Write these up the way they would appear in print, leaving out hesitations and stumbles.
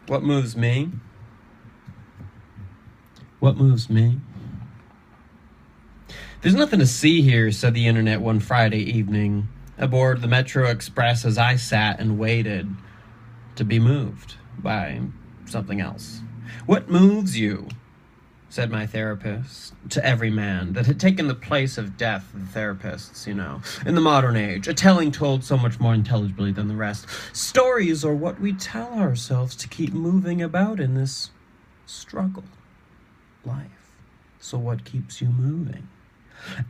What moves me? What moves me? There's nothing to see here, said the internet one Friday evening, aboard the Metro Express as I sat and waited to be moved by something else. What moves you? Said my therapist to every man that had taken the place of death, the therapists, in the modern age, a telling told so much more intelligibly than the rest. Stories are what we tell ourselves to keep moving about in this struggle life. So what keeps you moving?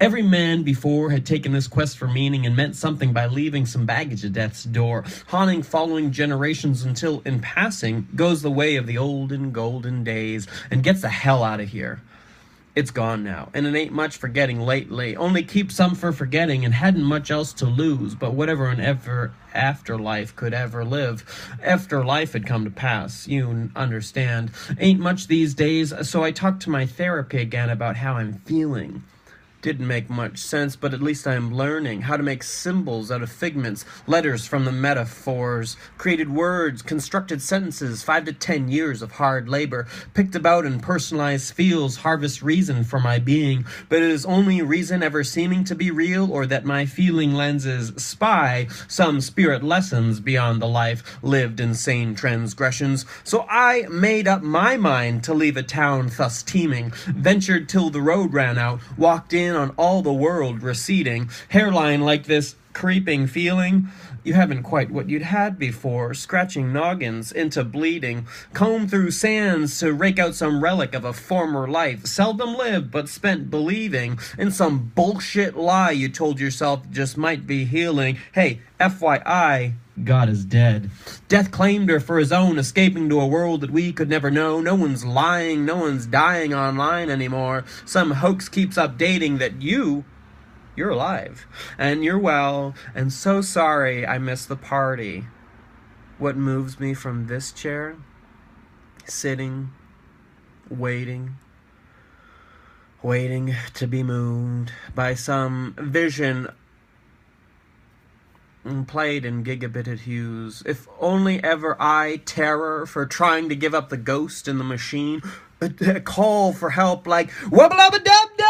Every man before had taken this quest for meaning and meant something by leaving some baggage at death's door, haunting following generations until, in passing, goes the way of the olden golden days and gets the hell out of here. It's gone now, and it ain't much for getting lately, only keep some for forgetting, and hadn't much else to lose, but whatever an ever afterlife could ever live. After life had come to pass, you understand. Ain't much these days, so I talked to my therapy again about how I'm feeling. Didn't make much sense, but at least I am learning how to make symbols out of figments, letters from the metaphors, created words, constructed sentences, 5 to 10 years of hard labor, picked about and personalized feels, harvest reason for my being, but it is only reason ever seeming to be real, or that my feeling lenses spy some spirit lessons beyond the life lived in sane transgressions. So I made up my mind to leave a town thus teeming, ventured till the road ran out, walked in on all the world receding, hairline like this creeping feeling. You haven't quite what you'd had before, scratching noggins into bleeding, comb through sands to rake out some relic of a former life, seldom lived but spent believing in some bullshit lie you told yourself just might be healing. Hey, FYI, God is dead. Death claimed her for his own, escaping to a world that we could never know. No one's lying, no one's dying online anymore. Some hoax keeps updating that you're alive, and you're well, and so sorry I missed the party. What moves me from this chair? Sitting, waiting to be moved by some vision played in gigabited hues. If only ever I, terror, for trying to give up the ghost in the machine, a call for help like wubba-lubba-dub-dub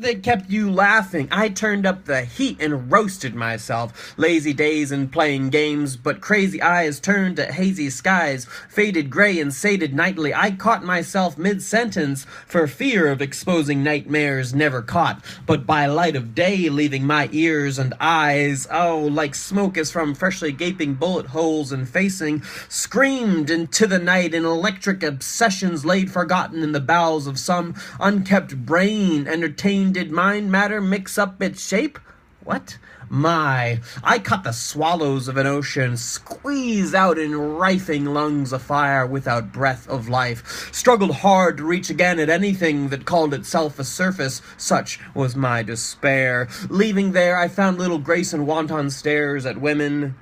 that kept you laughing. I turned up the heat and roasted myself. Lazy days and playing games, but crazy eyes turned to hazy skies, faded gray and sated nightly. I caught myself mid-sentence for fear of exposing nightmares never caught, but by light of day leaving my ears and eyes, like smoke as from freshly gaping bullet holes and facing, screamed into the night in electric obsessions laid forgotten in the bowels of some unkept brain. Entertained, did mind matter mix up its shape? What? I caught the swallows of an ocean, squeeze out in rifing lungs afire without breath of life, struggled hard to reach again at anything that called itself a surface, such was my despair. Leaving there, I found little grace in wanton stares at women,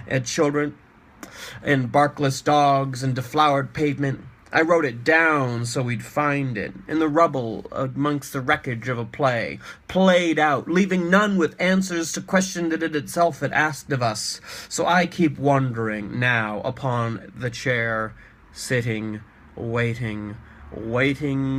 at children, and barkless dogs, and deflowered pavement. I wrote it down so we'd find it, in the rubble amongst the wreckage of a play, played out, leaving none with answers to question that it itself had asked of us. So I keep wondering now upon the chair, sitting, waiting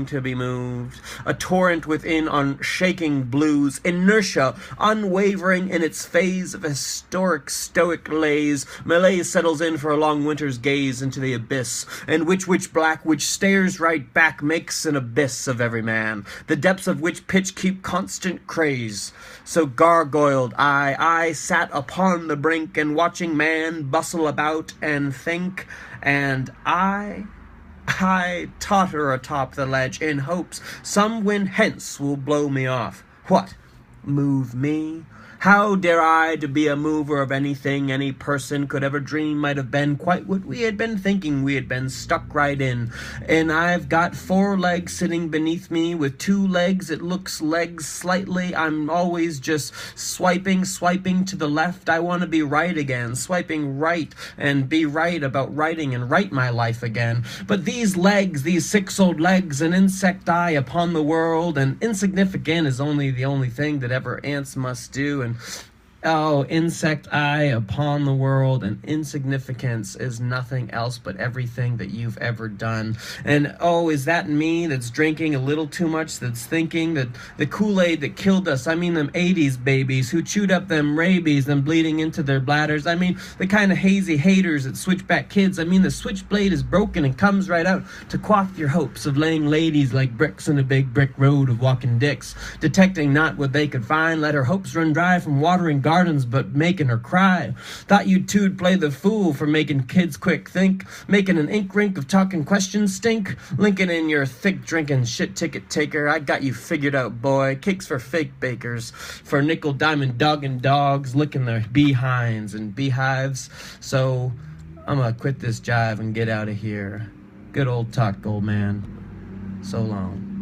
to be moved, a torrent within on shaking blues, inertia unwavering in its phase of historic stoic lays. Malaise settles in for a long winter's gaze into the abyss, and which black which stares right back makes an abyss of every man, the depths of which pitch keep constant craze. So gargoyled I sat upon the brink, and watching man bustle about and think, and I totter atop the ledge in hopes some wind hence will blow me off. What? Move me? How dare I to be a mover of anything any person could ever dream might have been quite what we had been thinking we had been stuck right in. And I've got 4 legs sitting beneath me with 2 legs. It looks legs slightly. I'm always just swiping to the left. I want to be right again, swiping right and be right about writing and write my life again. But these legs, these 6 old legs, an insect eye upon the world, and insignificant is the only thing that ever ants must do. And Oh, insect eye upon the world, and insignificance is nothing else but everything that you've ever done. And oh, is that me that's drinking a little too much, that's thinking that the Kool-Aid that killed us, I mean them 80s babies who chewed up them rabies and bleeding into their bladders, I mean the kind of hazy haters that switchback kids, I mean the switchblade is broken and comes right out to quaff your hopes of laying ladies like bricks in a big brick road of walking dicks, detecting not what they could find, let her hopes run dry from watering gardens, but making her cry. Thought you two'd play the fool for making kids quick think, making an ink rink of talking questions stink, linking in your thick drinking shit ticket taker. I got you figured out, boy. Cakes for fake bakers, for nickel diamond dogging dogs, licking their behinds and beehives. So I'm gonna quit this jive and get out of here. Good old talk, old man. So long.